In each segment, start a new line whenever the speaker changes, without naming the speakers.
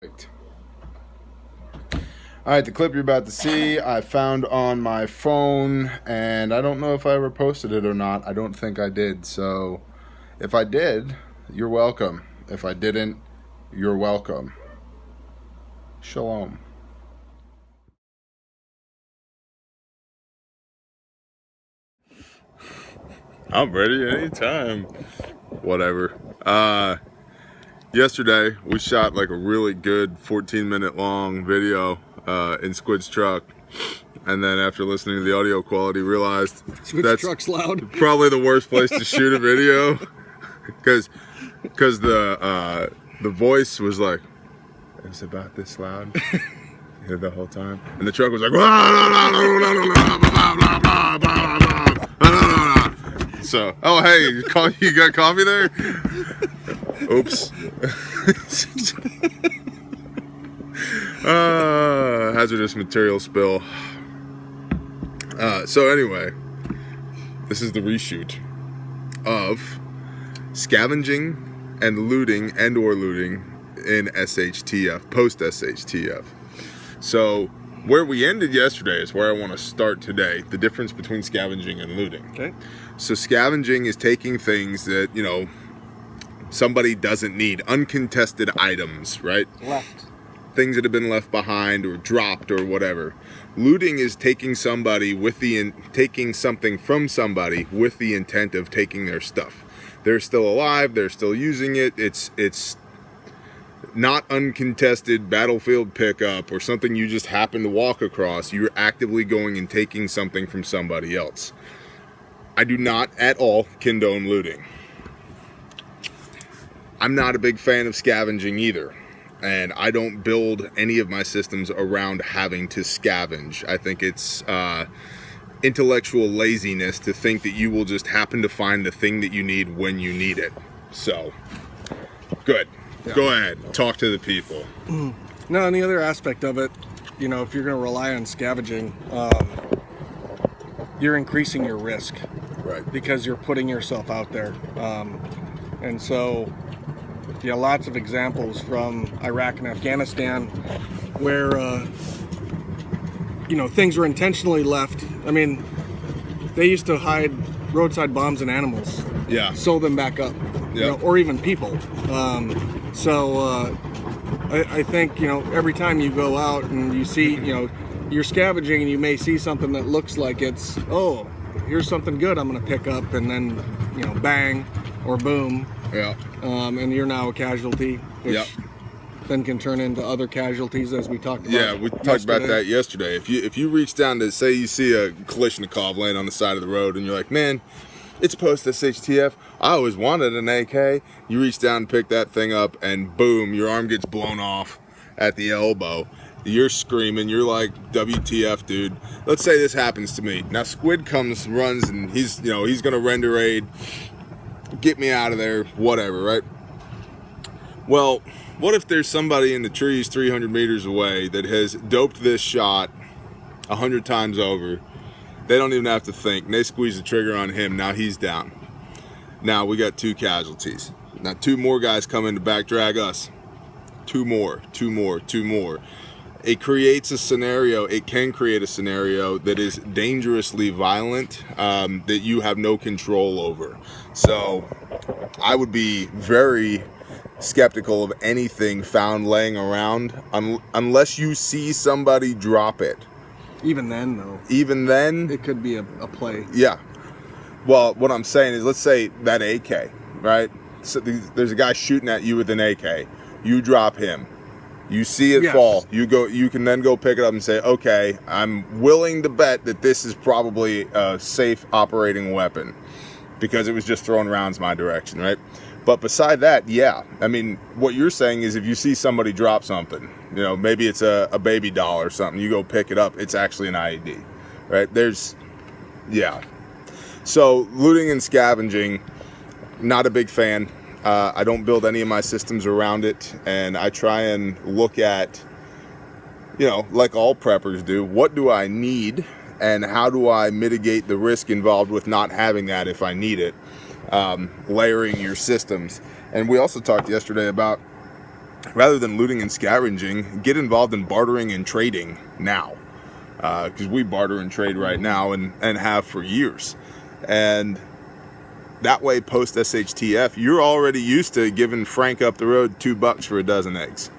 Perfect. All right, the clip you're about to see, I found on my phone, and I don't know if I ever posted it or not. I don't think I did. So if I did, you're welcome. If I didn't, you're welcome. Shalom. I'm ready anytime. Whatever. Yesterday we shot like a really good 14-minute long video in Squid's truck, and then after listening to the audio quality realized
Squid's truck's loud.
Probably the worst place to shoot a video because the voice was like, it's about this loud the whole time, and the truck was like so, oh hey, you got coffee there? Oops. Hazardous material spill. So anyway, this is the reshoot of Scavenging and Looting or Looting in SHTF, post SHTF. So where we ended yesterday is where I want to start today, the difference between Scavenging and Looting.
Okay.
So Scavenging is taking things that, you know, somebody doesn't need, uncontested items, right?
Left.
Things that have been left behind or dropped or whatever. Looting is taking somebody with taking something from somebody with the intent of taking their stuff. They're still alive, they're still using it. It's not uncontested battlefield pickup or something you just happen to walk across. You're actively going and taking something from somebody else. I do not at all condone looting. I'm not a big fan of scavenging either, and I don't build any of my systems around having to scavenge. I think it's intellectual laziness to think that you will just happen to find the thing that you need when you need it. So, good. Yeah. Go ahead, talk to the people.
No, and the other aspect of it, you know, if you're going to rely on scavenging, you're increasing your risk.
Right.
Because you're putting yourself out there. And so, yeah, lots of examples from Iraq and Afghanistan where, you know, things were intentionally left. I mean, they used to hide roadside bombs and animals.
Yeah.
Sew them back up.
Yeah.
You know, or even people. I think, you know, every time you go out and you see, you know, you're scavenging and you may see something that looks like it's, oh, here's something good I'm going to pick up, and then, you know, bang or boom.
Yeah.
And you're now a casualty, which then can turn into other casualties, as we talked about.
Yeah, we talked about that yesterday. If you reach down to, say you see a Kalashnikov laying on the side of the road and you're like, man, it's post SHTF, I always wanted an AK. You reach down and pick that thing up and boom, your arm gets blown off at the elbow. You're screaming, you're like, WTF, dude. Let's say this happens to me. Now Squid runs and he's gonna render aid, get me out of there, whatever, right? Well, what if there's somebody in the trees 300 meters away that has doped this shot 100 times over? They don't even have to think. And they squeeze the trigger on him. Now he's down. Now we got 2 casualties. Now 2 more guys come in to back drag us. 2 more. It creates a scenario. It can create a scenario that is dangerously violent, that you have no control over. So I would be very skeptical of anything found laying around unless you see somebody drop it.
Even then, though.
Even then?
It could be a play.
Yeah. Well, what I'm saying is, let's say that AK, right? So there's a guy shooting at you with an AK. You drop him. You see it fall. You can then go pick it up and say, okay, I'm willing to bet that this is probably a safe operating weapon because it was just throwing rounds my direction, right? But beside that, yeah. I mean, what you're saying is if you see somebody drop something, you know, maybe it's a baby doll or something, you go pick it up, it's actually an IED, right? Yeah. So looting and scavenging, not a big fan. I don't build any of my systems around it, and I try and look at, you know, like all preppers do, what do I need and how do I mitigate the risk involved with not having that if I need it, layering your systems. And we also talked yesterday about rather than looting and scavenging, get involved in bartering and trading now. Because we barter and trade right now and have for years. And that way, post SHTF, you're already used to giving Frank up the road $2 for a dozen eggs.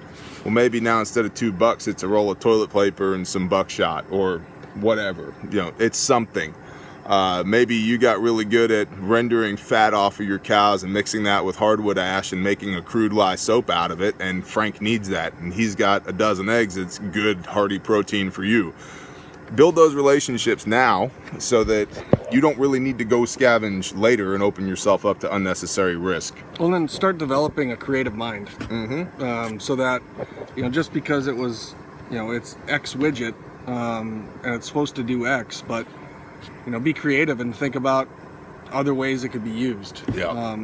Well, maybe now instead of $2, it's a roll of toilet paper and some buckshot or whatever. You know, it's something. Maybe you got really good at rendering fat off of your cows and mixing that with hardwood ash and making a crude lye soap out of it, and Frank needs that, and he's got a dozen eggs. It's good, hearty protein for you. Build those relationships now so that you don't really need to go scavenge later and open yourself up to unnecessary risk.
Well, then start developing a creative mind. So that, you know, just because it was, you know, it's X widget and it's supposed to do X, but, you know, be creative and think about other ways it could be used.
Yeah.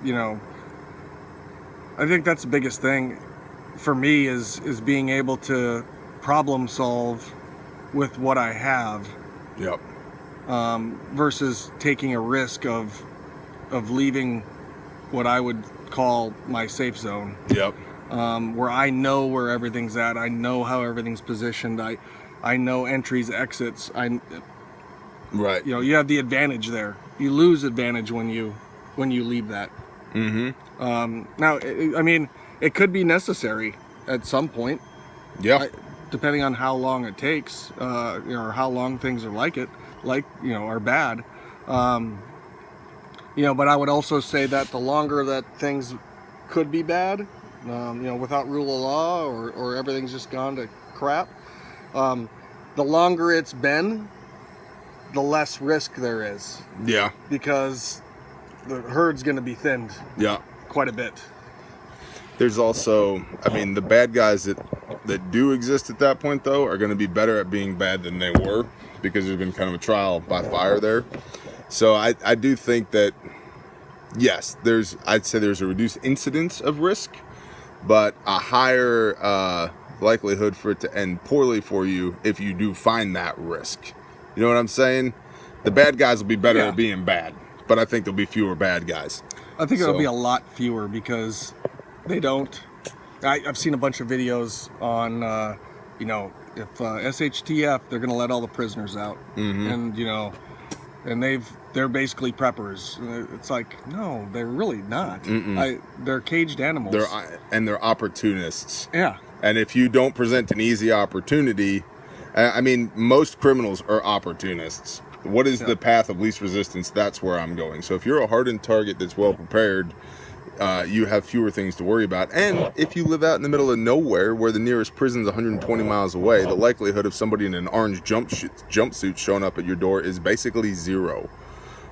You know, I think that's the biggest thing for me is being able to problem solve with what I have.
Yep.
Versus taking a risk of leaving what I would call my safe zone.
Yep.
Where I know where everything's at. I know how everything's positioned. I know entries, exits.
Right.
You know, you have the advantage there. You lose advantage when you leave that. Now, I mean, it could be necessary at some point.
Yeah.
Depending on how long it takes, you know, or how long things are you know, are bad. You know, but I would also say that the longer that things could be bad, you know, without rule of law or everything's just gone to crap, the longer it's been, the less risk there is.
Yeah.
Because the herd's going to be thinned.
Yeah.
Quite a bit.
There's also, I mean, the bad guys that do exist at that point, though, are going to be better at being bad than they were because there's been kind of a trial by fire there. So I do think that, yes, I'd say there's a reduced incidence of risk, but a higher likelihood for it to end poorly for you if you do find that risk. You know what I'm saying? The bad guys will be better at being bad, but I think there'll be fewer bad guys.
I think it'll be a lot fewer because they don't. I've seen a bunch of videos on, you know, if SHTF, they're going to let all the prisoners out, and you know, and they're basically preppers. It's like, no, they're really not. They're caged animals.
They're opportunists.
Yeah.
And if you don't present an easy opportunity, I mean, most criminals are opportunists. What is the path of least resistance? That's where I'm going. So if you're a hardened target that's well prepared, you have fewer things to worry about. And if you live out in the middle of nowhere where the nearest prison's 120 miles away, the likelihood of somebody in an orange jumpsuit showing up at your door is basically zero.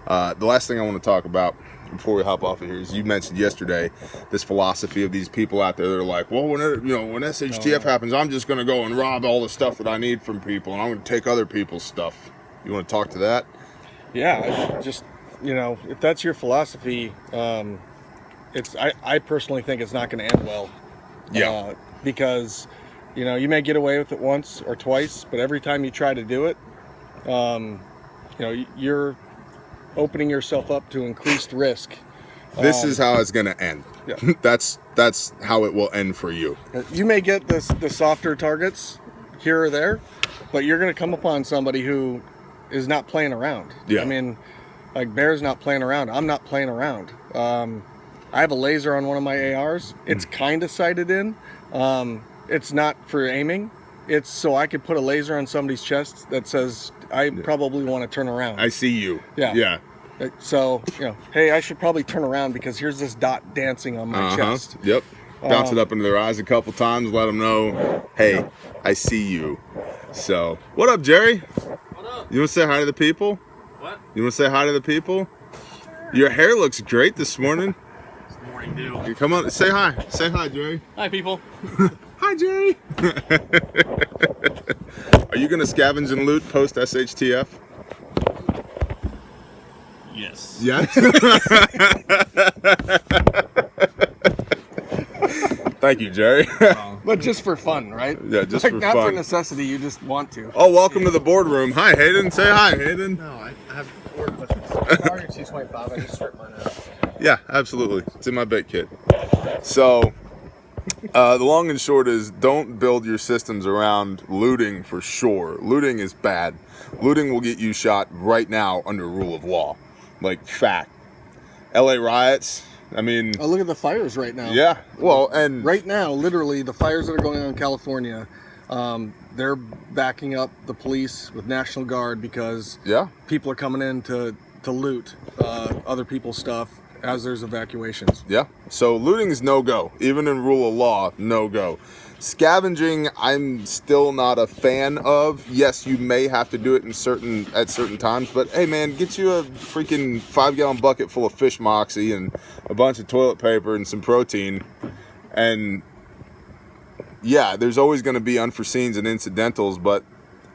The last thing I want to talk about before we hop off of here is you mentioned yesterday this philosophy of these people out there that are like, well, when SHTF happens, I'm just going to go and rob all the stuff that I need from people, and I'm going to take other people's stuff. You want to talk to that?
Yeah, just, you know, if that's your philosophy, I personally think it's not going to end well.
Yeah.
Because, you know, you may get away with it once or twice, but every time you try to do it, you know, you're opening yourself up to increased risk.
This is how it's going to end. Yeah. That's how it will end for you.
You may get the softer targets here or there, but you're going to come upon somebody who is not playing around.
Yeah.
I mean, like Bear's not playing around. I'm not playing around. I have a laser on one of my ARs. It's kind of sighted in. It's not for aiming. It's so I could put a laser on somebody's chest that says, I probably want to turn around.
I see you.
Yeah.
Yeah.
So, you know, hey, I should probably turn around because here's this dot dancing on my chest.
Yep. Bounce it up into their eyes a couple times. Let them know, hey, I see you. So, what up, Jerry?
What up?
You want to say hi to the people?
What?
You want to say hi to the people? Your hair looks great this morning.
It's morning dew.
Come on, say hi. Say hi, Jerry.
Hi, people.
Hi, Jerry. Are you going to scavenge and loot post SHTF?
Yes.
Yes. Thank you, Jerry.
But just for fun, right?
Yeah, just
like,
for
not
fun.
for necessity, you just want to.
Oh, welcome to the boardroom. Hi, Hayden. Say hi, Hayden.
No, I have work with it. Target 225. I just stripped mine out.
Yeah, absolutely. It's in my bait kit. So, The long and short is, don't build your systems around looting for sure. Looting is bad. Looting will get you shot right now under rule of law. Like, fact. LA riots, I mean...
Oh, look at the fires right now.
Yeah, well, and...
Right now, literally, the fires that are going on in California, they're backing up the police with National Guard because people are coming in to loot other people's stuff as there's evacuations.
Yeah, so looting is no-go. Even in rule of law, no-go. Scavenging, I'm still not a fan of. Yes, you may have to do it at certain times, but hey man, get you a freaking 5-gallon bucket full of fish moxie and a bunch of toilet paper and some protein. And yeah, there's always going to be unforeseens and incidentals, but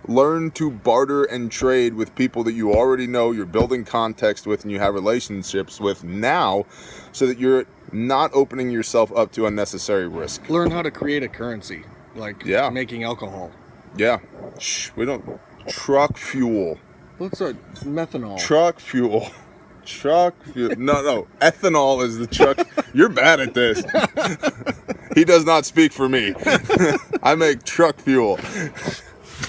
learn to barter and trade with people that you already know, you're building context with, and you have relationships with now, so that you're not opening yourself up to unnecessary risk.
Learn how to create a currency, like making alcohol.
Yeah. We don't... Truck fuel.
What's a methanol?
Truck fuel. Truck fuel. No. Ethanol is the truck. You're bad at this. He does not speak for me. I make truck fuel.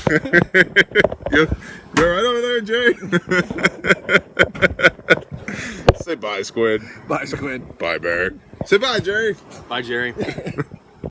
You're right over there, Jay. Say bye, Squid.
Bye, Squid.
Bye, Bear. Say bye, Jerry.
Bye, Jerry.